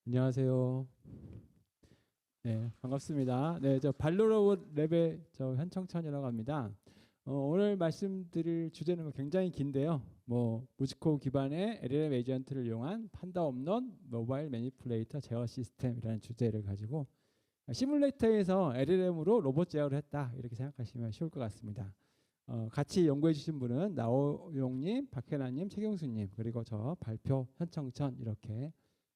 안녕하세요. 네, 반갑습니다. 네, 저 발로로봇 랩의 저 현청천이라고 합니다. 오늘 말씀드릴 주제는 굉장히 긴데요. 무지코 기반의 LLM 에이전트를 이용한 판다 없는 모바일 매니플레이터 제어 시스템이라는 주제를 가지고 시뮬레이터에서 LLM으로 로봇 제어를 했다 이렇게 생각하시면 쉬울 것 같습니다. 같이 연구해 주신 분은 나오용님, 박혜나님, 최경수님 그리고 저 발표 현청천 이렇게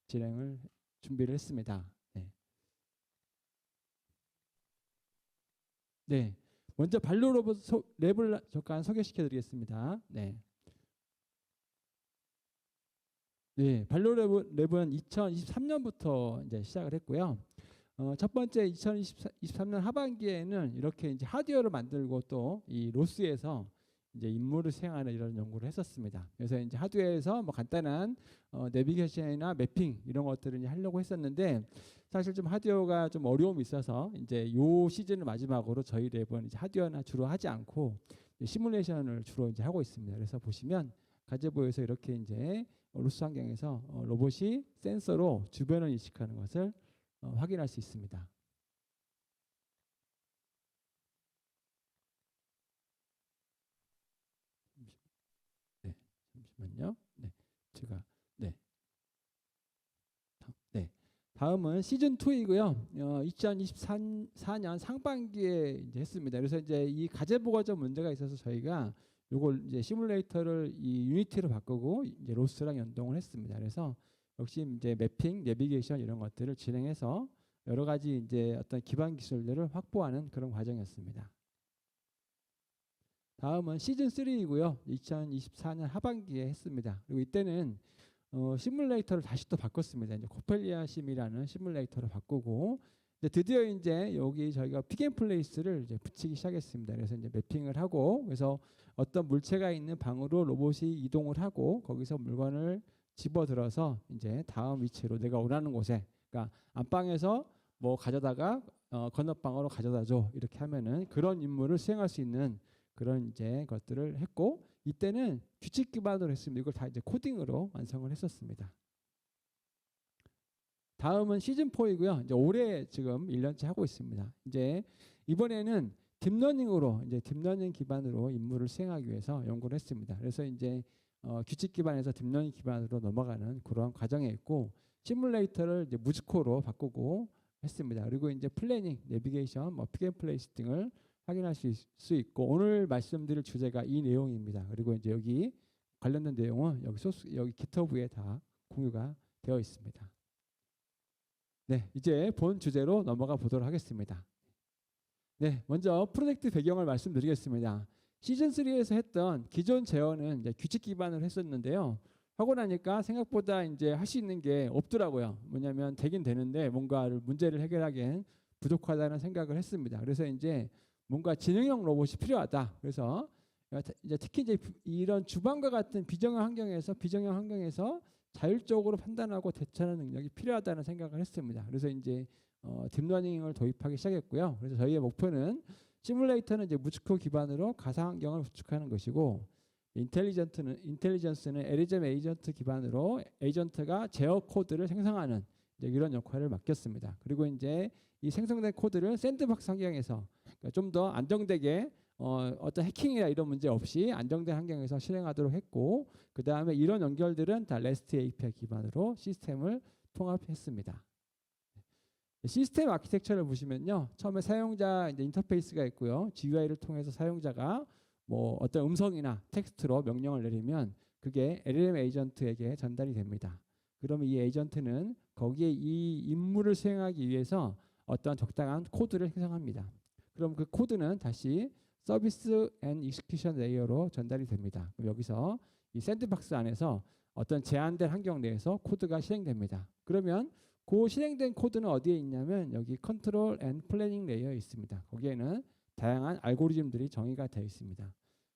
진행을 준비를 했습니다. 네. 네. 먼저 발로로봇 랩을 잠깐 소개시켜 드리겠습니다. 네. 네. 랩은 2023년부터 이제 시작을 했고요. 첫 번째 2023년 하반기에는 이렇게 이제 하드웨어를 만들고 또 이 로스에서 이제 임무를 수행하는 이런 연구를 했었습니다. 그래서 이제 하드웨어에서 뭐 간단한 내비게이션이나 매핑 이런 것들을 이제 하려고 했었는데 사실 좀 하드웨어가 좀 어려움이 있어서 이제 요 시즌을 마지막으로 저희 랩은 이제 하드웨어나 주로 하지 않고 시뮬레이션을 주로 이제 하고 있습니다. 그래서 보시면 가제보에서 이렇게 이제 로스 환경에서 로봇이 센서로 주변을 인식하는 것을 확인할 수 있습니다. 네, 잠시만요. 네, 제가 네, 네. 다음은 시즌 2이고요. 2024년 상반기에 이제 했습니다. 그래서 이제 이 가제보가 좀 문제가 있어서 저희가 요걸 이제 시뮬레이터를 이 유니티로 바꾸고 이제 로스랑 연동을 했습니다. 그래서 역시 이제 매핑, 내비게이션 이런 것들을 진행해서 여러 가지 이제 어떤 기반 기술들을 확보하는 그런 과정이었습니다. 다음은 시즌 3이고요. 2024년 하반기에 했습니다. 그리고 이때는 시뮬레이터를 다시 또 바꿨습니다. 이제 코펠리아 심이라는 시뮬레이터를 바꾸고 이제 드디어 이제 여기 저희가 픽앤플레이스를 이제 붙이기 시작했습니다. 그래서 이제 매핑을 하고 그래서 어떤 물체가 있는 방으로 로봇이 이동을 하고 거기서 물건을 집어들어서 이제 다음 위치로 내가 원하는 곳에 그러니까 안방에서 뭐 가져다가 건너방으로 가져다 줘 이렇게 하면은 그런 임무를 수행할 수 있는 그런 이제 것들을 했고 이때는 규칙 기반으로 했습니다. 이걸 다 이제 코딩으로 완성을 했었습니다. 다음은 시즌 4이고요. 이제 올해 지금 1년째 하고 있습니다. 이제 이번에는 딥러닝으로 이제 딥러닝 기반으로 임무를 수행하기 위해서 연구를 했습니다. 그래서 이제 규칙 기반에서 딥러닝 기반으로 넘어가는 그러한 과정에 있고 시뮬레이터를 이제 무즈코로 바꾸고 했습니다. 그리고 이제 플래닝, 내비게이션, 픽앤플레이스 등을 확인할 수 있고 오늘 말씀드릴 주제가 이 내용입니다. 그리고 이제 여기 관련된 내용은 여기 GitHub에 다 공유가 되어 있습니다. 네, 이제 본 주제로 넘어가 보도록 하겠습니다. 네, 먼저 프로젝트 배경을 말씀드리겠습니다. 시즌 3에서 했던 기존 제어는 이제 규칙 기반으로 했었는데요. 하고 나니까 생각보다 이제 할 수 있는 게 없더라고요. 뭐냐면 되긴 되는데 뭔가를 문제를 해결하기엔 부족하다는 생각을 했습니다. 그래서 이제 뭔가 지능형 로봇이 필요하다. 그래서 이제 특히 이제 이런 주방과 같은 비정형 환경에서 자율적으로 판단하고 대처하는 능력이 필요하다는 생각을 했습니다. 그래서 이제 딥러닝을 도입하기 시작했고요. 그래서 저희의 목표는 시뮬레이터는 이제 무츠코 기반으로 가상 환경을 구축하는 것이고 인텔리전스는 LLM 에이전트 기반으로 에이전트가 제어 코드를 생성하는 이제 이런 역할을 맡겼습니다. 그리고 이제 이 생성된 코드를 샌드박스 환경에서 그러니까 좀 더 안정되게 어떤 해킹이나 이런 문제 없이 안정된 환경에서 실행하도록 했고 그 다음에 이런 연결들은 다 REST API 기반으로 시스템을 통합했습니다. 시스템 아키텍처를 보시면요. 처음에 사용자 이제 인터페이스가 있고요. GUI를 통해서 사용자가 뭐 어떤 음성이나 텍스트로 명령을 내리면 그게 LLM 에이전트에게 전달이 됩니다. 그러면 이 에이전트는 거기에 이 임무를 수행하기 위해서 어떤 적당한 코드를 생성합니다. 그럼 그 코드는 다시 서비스 앤 익스큐션 레이어로 전달이 됩니다. 그럼 여기서 이 샌드박스 안에서 어떤 제한된 환경 내에서 코드가 실행됩니다. 그러면 그 실행된 코드는 어디에 있냐면 여기 컨트롤 앤 플래닝 레이어에 있습니다. 거기에는 다양한 알고리즘들이 정의가 되어 있습니다.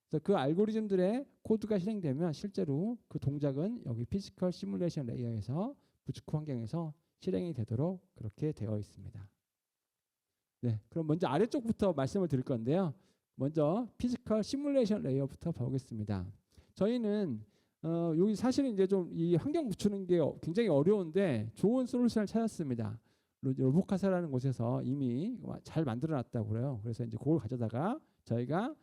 그래서 그 알고리즘들의 코드가 실행되면 실제로 그 동작은 여기 피지컬 시뮬레이션 레이어에서 부츠코 환경에서 실행이 되도록 그렇게 되어 있습니다. 네, 그럼 먼저 아래쪽부터 말씀을 드릴 건데요. 먼저 피지컬 시뮬레이션 레이어부터 보겠습니다. 저희는 여기 사실은 이제 좀 이 환경 맞추는 게 굉장히 어려운데 좋은 솔루션을 찾았습니다. 로보카사라는 곳에서 이미 잘 만들어놨다고 그래요. 그래서 이제 그걸 가져다가 저희가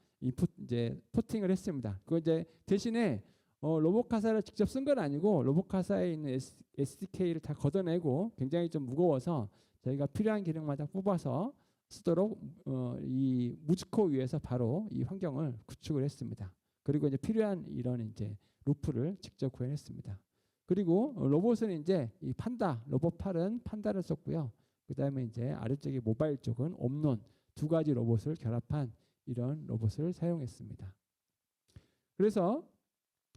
이제 포팅을 했습니다. 그 이제 대신에 로보카사를 직접 쓴 건 아니고 로보카사에 있는 SDK를 다 걷어내고 굉장히 좀 무거워서 저희가 필요한 기능마다 뽑아서 쓰도록 이 무즈코 위에서 바로 이 환경을 구축을 했습니다. 그리고 이제 필요한 이런 이제 루프를 직접 구현했습니다. 그리고 로봇은 이제 이 판다, 로봇 팔은 판다를 썼고요. 그다음에 이제 아래쪽에 모바일 쪽은 옴논 두 가지 로봇을 결합한 이런 로봇을 사용했습니다. 그래서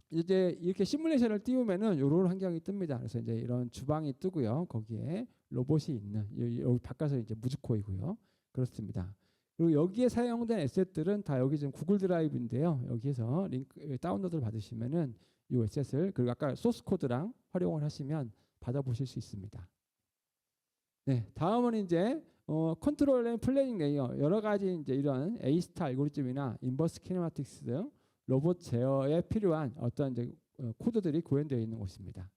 이제 이렇게 시뮬레이션을 띄우면은 이런 환경이 뜹니다. 그래서 이제 이런 주방이 뜨고요. 거기에 로봇이 있는 여기 바깥에 이제 무즈코이고요. 그렇습니다. 그리고 여기에 사용된 에셋들은 다 여기 지금 구글 드라이브인데요. 여기에서 링크 다운로드를 받으시면은 이 에셋을 그리고 아까 소스 코드랑 활용을 하시면 받아보실 수 있습니다. 네, 다음은 이제 컨트롤 앤 플래닝 레이어 여러 가지 이제 이런 A-스타 알고리즘이나 인버스 키네마틱스 등 로봇 제어에 필요한 어떤 이제 코드들이 구현되어 있는 곳입니다.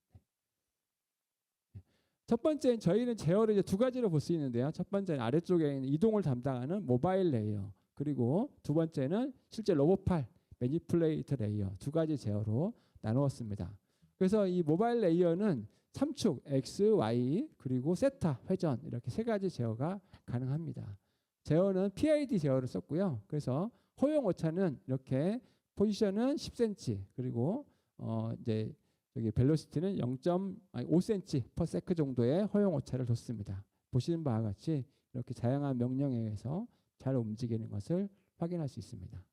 첫 번째 저희는 제어를 이제 두 가지로 볼 수 있는데요. 첫 번째는 아래쪽에 있는 이동을 담당하는 모바일 레이어 그리고 두 번째는 실제 로봇팔 매니플레이터 레이어 두 가지 제어로 나누었습니다. 그래서 이 모바일 레이어는 삼축 X, Y 그리고 세타 회전 이렇게 세 가지 제어가 가능합니다. 제어는 PID 제어를 썼고요. 그래서 허용 오차는 이렇게 포지션은 10cm 그리고 이제 여기 벨로시티는 0.5cm/s 정도의 허용 오차를 뒀습니다. 보시는 바와 같이 이렇게 다양한 명령에 의해서 잘 움직이는 것을 확인할 수 있습니다.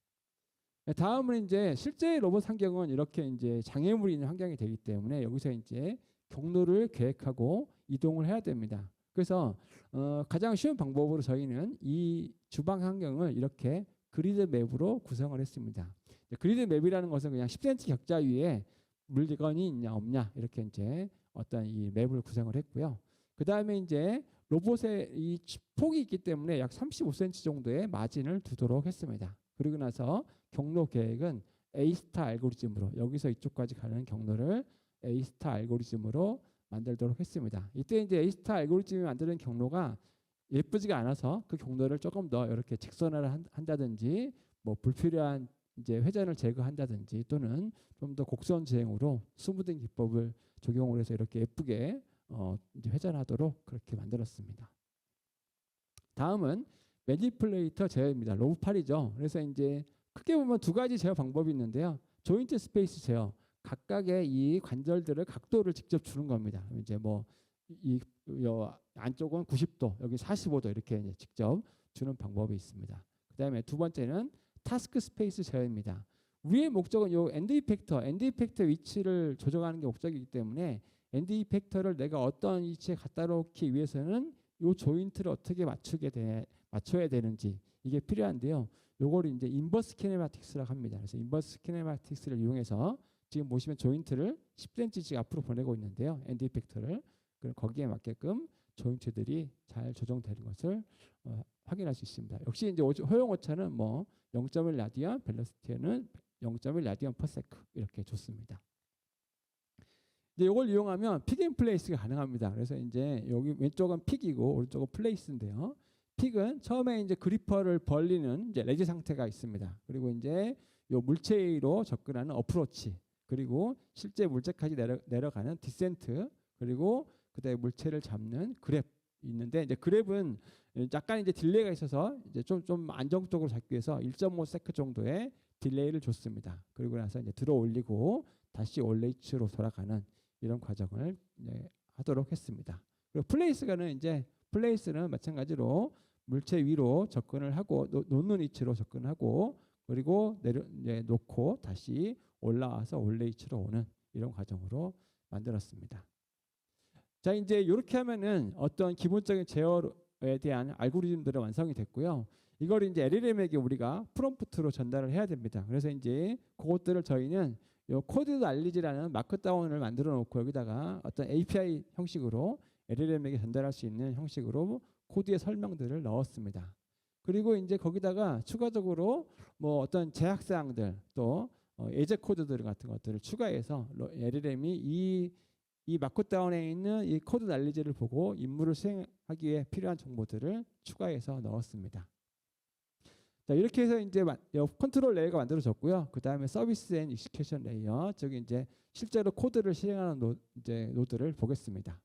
다음은 이제 실제 로봇 환경은 이렇게 이제 장애물이 있는 환경이 되기 때문에 여기서 이제 경로를 계획하고 이동을 해야 됩니다. 그래서 가장 쉬운 방법으로 저희는 이 주방 환경을 이렇게 그리드 맵으로 구성을 했습니다. 그리드 맵이라는 것은 그냥 10cm 격자 위에 물건이 있냐 없냐 이렇게 이제 어떤 이 맵을 구성을 했고요. 그 다음에 이제 로봇의 이 폭이 있기 때문에 약 35cm 정도의 마진을 두도록 했습니다. 그리고 나서 경로 계획은 A-스타 알고리즘으로 여기서 이쪽까지 가는 경로를 A-스타 알고리즘으로 만들도록 했습니다. 이때 이제 A-스타 알고리즘이 만드는 경로가 예쁘지가 않아서 그 경로를 조금 더 이렇게 직선화를 한다든지 뭐 불필요한 이제 회전을 제거한다든지 또는 좀 더 곡선 주행으로 스무딩 기법을 적용을 해서 이렇게 예쁘게 이제 회전하도록 그렇게 만들었습니다. 다음은 매니플레이터 제어입니다. 로봇팔이죠. 그래서 이제 크게 보면 두 가지 제어 방법이 있는데요. 조인트 스페이스 제어, 각각의 이 관절들을 각도를 직접 주는 겁니다. 이제 뭐 이 안쪽은 90도, 여기 45도 이렇게 이제 직접 주는 방법이 있습니다. 그다음에 두 번째는 타스크 스페이스 제어입니다. 위의 목적은 요 엔드 이펙터 위치를 조정하는 게 목적이기 때문에 엔드 이펙터를 내가 어떤 위치에 갖다 놓기 위해서는 요 조인트를 어떻게 맞춰야 되는지 이게 필요한데요. 요걸 이제 인버스 키네마틱스라고 합니다. 그래서 인버스 키네마틱스를 이용해서 지금 보시면 조인트를 10cm씩 앞으로 보내고 있는데요. 엔드 이펙터를 그럼 거기에 맞게끔 조인트들이 잘 조정되는 것을 확인할 수 있습니다. 역시 이제 허용 오차는 뭐 0.1 라디안, 벨로시티는 0.1 라디안 퍼 세크 이렇게 줬습니다. 이제 이걸 이용하면 픽 앤 플레이스가 가능합니다. 그래서 이제 여기 왼쪽은 픽이고 오른쪽은 플레이스인데요. 픽은 처음에 이제 그리퍼를 벌리는 이제 레지 상태가 있습니다. 그리고 이제 요 물체로 접근하는 어프로치, 그리고 실제 물체까지 내려가는 디센트, 그리고 그다음에 물체를 잡는 그랩 있는데 이제 그랩은 약간 이제 딜레이가 있어서 이제 좀 안정적으로 잡기 위해서 1.5 세크 정도의 딜레이를 줬습니다. 그리고 나서 이제 들어 올리고 다시 올레이츠로 돌아가는 이런 과정을 하도록 했습니다. 그리고 플레이스는 마찬가지로 물체 위로 접근을 하고 놓는 위치로 접근하고 그리고 놓고 다시 올라와서 올레이츠로 오는 이런 과정으로 만들었습니다. 자, 이제 이렇게 하면은 어떤 기본적인 제어에 대한 알고리즘들은 완성이 됐고요. 이걸 이제 LLM에게 우리가 프롬프트로 전달을 해야 됩니다. 그래서 이제 그것들을 저희는 요 코드 알리지라는 마크다운을 만들어 놓고 여기다가 어떤 API 형식으로 LLM에게 전달할 수 있는 형식으로 코드의 설명들을 넣었습니다. 그리고 이제 거기다가 추가적으로 뭐 어떤 제약사항들 또 예제 코드들 같은 것들을 추가해서 LLM이 이 마크다운에 있는 이 코드 난리지를 보고 임무를 수행하기 위해 필요한 정보들을 추가해서 넣었습니다. 자, 이렇게 해서 이제 컨트롤 레이어가 만들어졌고요. 그 다음에 서비스 앤 익스큐션 레이어, 즉 이제 실제로 코드를 실행하는 노드를 보겠습니다.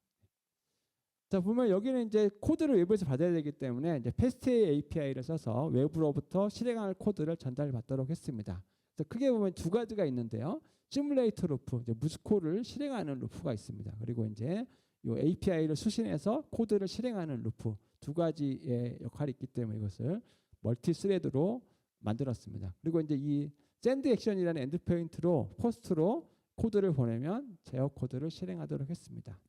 자, 보면 여기는 이제 코드를 외부에서 받아야 되기 때문에 이제 패스트웨이 API를 써서 외부로부터 실행할 코드를 전달받도록 했습니다. 그래서 크게 보면 두 가지가 있는데요. 시뮬레이터 루프, 이제 무스코를 실행하는 루프가 있습니다. 그리고 이제 이 API를 수신해서 코드를 실행하는 루프, 두 가지의 역할이 있기 때문에 이것을 멀티 스레드로 만들었습니다. 그리고 이제 이 샌드 액션이라는 엔드포인트로 포스트로 코드를 보내면 제어 코드를 실행하도록 했습니다.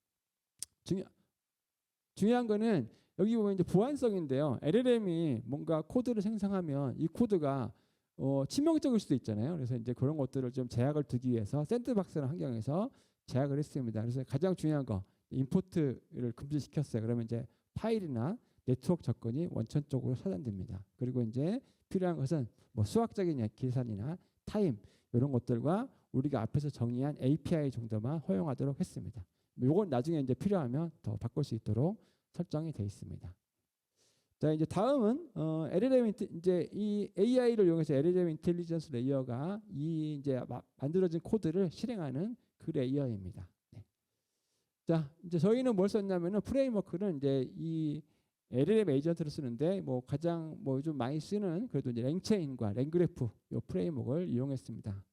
중요한 거는 여기 보면 이제 보안성인데요. LLM이 뭔가 코드를 생성하면 이 코드가 치명적일 수도 있잖아요. 그래서 이제 그런 것들을 좀 제약을 두기 위해서 샌드박스라는 환경에서 제약을 했습니다. 그래서 가장 중요한 거 임포트를 금지시켰어요. 그러면 이제 파일이나 네트워크 접근이 원천적으로 차단됩니다. 그리고 이제 필요한 것은 뭐 수학적인 계산이나 타임 이런 것들과 우리가 앞에서 정의한 API 정도만 허용하도록 했습니다. 요건 나중에 이제 필요하면 더 바꿀 수 있도록 설정이 되어 있습니다. 자, 이제 다음은 LLM 이제 이 AI를 이용해서 LLM 인텔리전스 레이어가 이 이제 만들어진 코드를 실행하는 그 레이어입니다. 네. 자, 이제 저희는 뭘 썼냐면은 프레임워크는 이제 이 LLM 에이전트를 쓰는데 뭐 가장 뭐 좀 많이 쓰는 그래도 이제 랭체인과 랭그래프 요 프레임워크를 이용했습니다.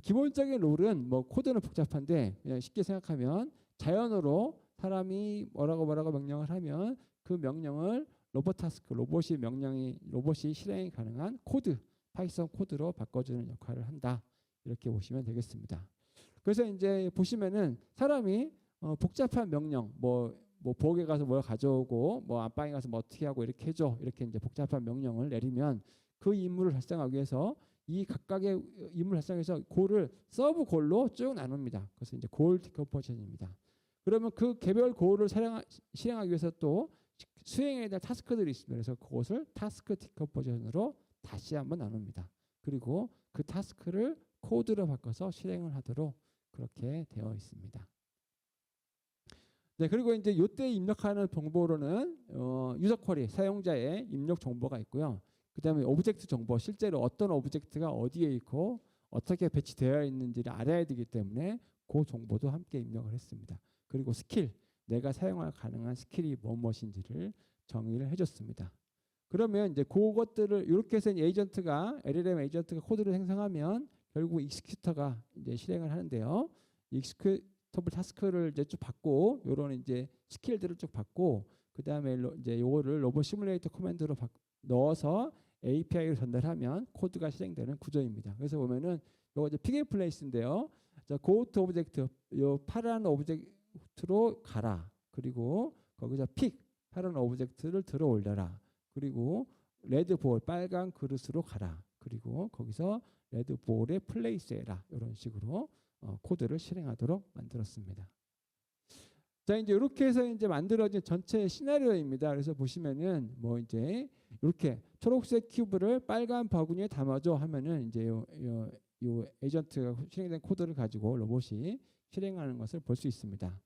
기본적인 룰은 뭐 코드는 복잡한데 그냥 쉽게 생각하면 자연으로 사람이 뭐라고 명령을 하면 그 명령을 로봇이 실행이 가능한 코드, 파이썬 코드로 바꿔주는 역할을 한다. 이렇게 보시면 되겠습니다. 그래서 이제 보시면은 사람이 복잡한 명령, 뭐 부엌에 가서 뭘 가져오고, 뭐 안방에 가서 뭐 어떻게 하고 이렇게 해줘. 이렇게 이제 복잡한 명령을 내리면 그 임무를 달성하기 위해서 이 각각의 임무를 달성해서 골을 서브 골로 쭉 나눕니다. 그래서 이제 골 디컴포지션입니다. 그러면 그 개별 골을 실행하기 위해서 또 수행해야 될 타스크들이 있습니다. 그래서 그것을 타스크 디컴포지션으로 다시 한번 나눕니다. 그리고 그 타스크를 코드로 바꿔서 실행을 하도록 그렇게 되어 있습니다. 네, 그리고 이제 이때 입력하는 정보로는 유저 쿼리 사용자의 입력 정보가 있고요. 그다음에 오브젝트 정보, 실제로 어떤 오브젝트가 어디에 있고 어떻게 배치되어 있는지를 알아야 되기 때문에 그 정보도 함께 입력을 했습니다. 그리고 스킬, 내가 사용할 가능한 스킬이 무엇인지를 정의를 해줬습니다. 그러면 이제 그것들을 이렇게 해서 LLM 에이전트가 코드를 생성하면 결국 익스큐터가 이제 실행을 하는데요. 익스큐터블 타스크를 이제 쭉 받고 요런 이제 스킬들을 쭉 받고 그 다음에 이제 요거를 로봇 시뮬레이터 코맨드로 넣어서 API를 전달하면 코드가 실행되는 구조입니다. 그래서 보면은 요거 이제 픽 앤 플레이스인데요. 자, 고트 오브젝트, 요 파란 오브젝트로 가라. 그리고 거기서 파란 오브젝트를 들어 올려라. 그리고 레드볼, 빨간 그릇으로 가라. 그리고 거기서 레드볼에 플레이스해라. 이런 식으로 코드를 실행하도록 만들었습니다. 자, 이제 이렇게 해서 이제 만들어진 전체 시나리오입니다. 그래서 보시면은 뭐 이제 이렇게 초록색 큐브를 빨간 바구니에 담아줘 하면은 이제 요 에이전트가 실행된 코드를 가지고 로봇이 실행하는 것을 볼 수 있습니다.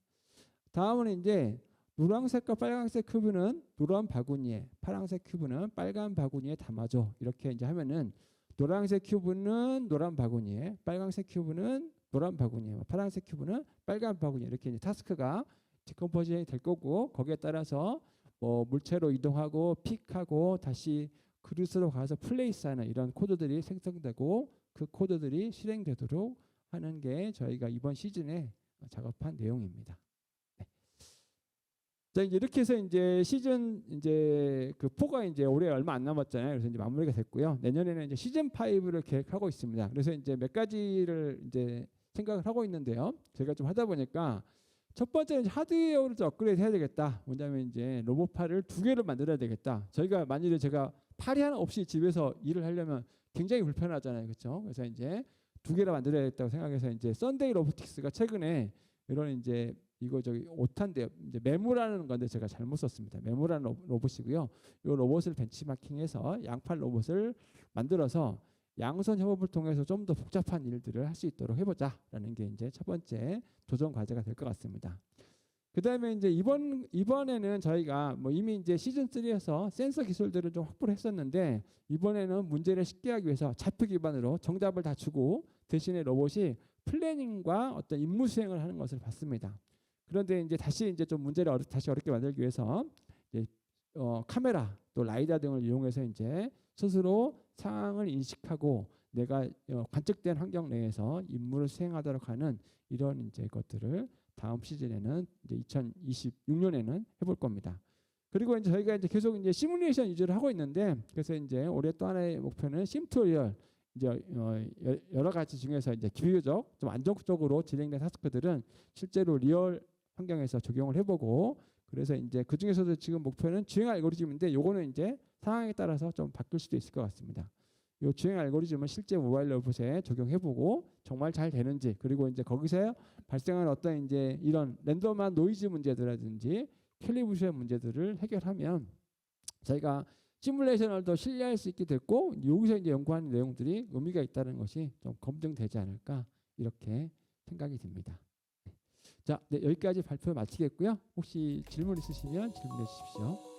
다음은 이제 노란색과 빨간색 큐브는 노란 바구니에, 파란색 큐브는 빨간 바구니에 담아줘. 이렇게 이제 하면은 노란색 큐브는 노란 바구니에, 빨간색 큐브는 노란 바구니에, 파란색 큐브는 빨간 바구니에 이렇게 이제 타스크가 디컴포지션이 될 거고 거기에 따라서 뭐 물체로 이동하고 픽하고 다시 그릇으로 가서 플레이스하는 이런 코드들이 생성되고 그 코드들이 실행되도록 하는 게 저희가 이번 시즌에 작업한 내용입니다. 네. 자, 이제 이렇게 해서 이제 시즌 이제 그 4가 이제 올해 얼마 안 남았잖아요. 그래서 이제 마무리가 됐고요. 내년에는 이제 시즌 5를 계획하고 있습니다. 그래서 이제 몇 가지를 이제 생각을 하고 있는데요. 제가 좀 하다 보니까 첫 번째는 하드웨어를 좀 업그레이드 해야 되겠다. 뭐냐면 이제 로봇팔을 2개를 만들어야 되겠다. 저희가 만약에 제가 팔이 하나 없이 집에서 일을 하려면 굉장히 불편하잖아요. 그렇죠? 그래서 이제 2개를 만들어야겠다고 생각해서 이제 썬데이 로보틱스가 최근에 이런 이제 이거 저기 오탄데요. 이제 메모라는 건데 제가 잘못 썼습니다. 메모라는 로봇이고요. 이 로봇을 벤치마킹해서 양팔 로봇을 만들어서 양손 협업을 통해서 좀 더 복잡한 일들을 할 수 있도록 해보자라는 게 이제 첫 번째 도전 과제가 될 것 같습니다. 그다음에 이제 이번에는 저희가 뭐 이미 이제 시즌 3에서 센서 기술들을 좀 확보를 했었는데 이번에는 문제를 쉽게 하기 위해서 좌표 기반으로 정답을 다 주고 대신에 로봇이 플래닝과 어떤 임무 수행을 하는 것을 봤습니다. 그런데 이제 다시 이제 좀 문제를 다시 어렵게 만들기 위해서 이제 카메라 또 라이다 등을 이용해서 이제 스스로 상황을 인식하고 내가 관측된 환경 내에서 임무를 수행하도록 하는 이런 이제 것들을 다음 시즌에는 이제 2026년에는 해볼 겁니다. 그리고 이제 저희가 이제 계속 이제 시뮬레이션 위주로 하고 있는데 그래서 이제 올해 또 하나의 목표는 심투리얼 이제 여러 가지 중에서 이제 비교적 좀 안정적으로 진행된 타스크들은 실제로 리얼 환경에서 적용을 해보고 그래서 이제 그 중에서도 지금 목표는 주행 알고리즘인데 요거는 이제 상황에 따라서 좀 바뀔 수도 있을 것 같습니다. 이 주행 알고리즘은 실제 모바일 로봇에 적용해보고 정말 잘 되는지 그리고 이제 거기서 발생하는 어떤 이제 이런 랜덤한 노이즈 문제들이라든지 캘리브레이션 문제들을 해결하면 저희가 시뮬레이션을 더 신뢰할 수 있게 됐고 여기서 이제 연구하는 내용들이 의미가 있다는 것이 좀 검증되지 않을까 이렇게 생각이 듭니다. 자, 네, 여기까지 발표 마치겠고요. 혹시 질문 있으시면 질문해 주십시오.